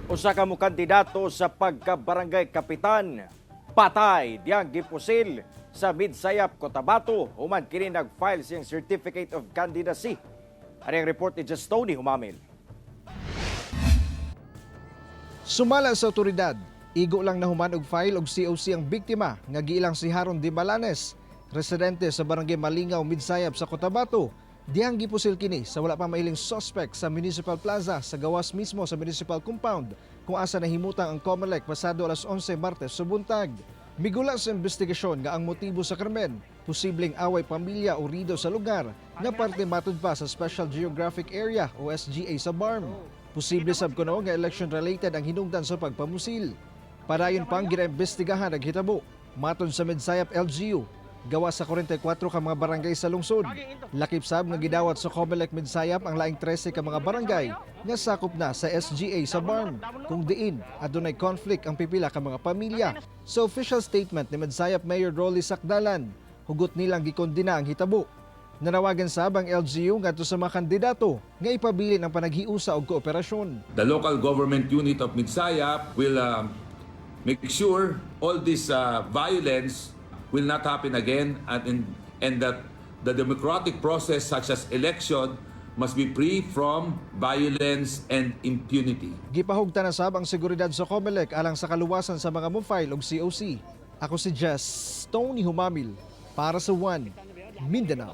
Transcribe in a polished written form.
Usa ka mo kandidato sa pagka-barangay kapitan, patay diyang gipusil sa Midsayap, Cotabato, human kini nag-file siyang Certificate of Candidacy. Ano ang report ni Justoni Humamil? Sumala sa otoridad, igo lang nahuman og file og COC ang biktima nga giilang si Haron Di Balanes, residente sa barangay Malingaw, Midsayap sa Cotabato. Diyang gipusil kini sa wala pa mailing suspect sa Municipal Plaza sa gawas mismo sa municipal compound kung asa nahimutang ang COMELEC pasado alas 11 Martes sa buntag. Migula sa investigasyon nga ang motibo sa krimen, posibleng away pamilya o rido sa lugar nga parte matud pa sa Special Geographic Area o SGA sa BARM. Posible sab kuno nga election-related ang hinungdan sa pagpamusil. Padayon pang ginaimbestigahan ang hitabo. Matod sa Midsayap LGU, gawa sa 44 ka mga barangay sa lungsod. Lakip sab nga gidawat sa COMELEC Midsayap ang laing 13 ka mga barangay nga sakop na sa SGA sa BARM, kung diin adunay conflict ang pipila ka mga pamilya. Sa official statement ni Midsayap Mayor Rolly Sacdalan, hugot nilang gikondina ang hitabo. Nanawagan sab ang LGU ngadto sa mga kandidato nga ipabilin ang panaghiusa og kooperasyon. The local government unit of Midsayap will make sure all this violence will not happen again, and that the democratic process such as election must be free from violence and impunity. Gipahugta na sab ang seguridad sa COMELEC alang sa kaluwasan sa mga mo-file og COC. Ako si Tony Humamil para sa One Mindanao.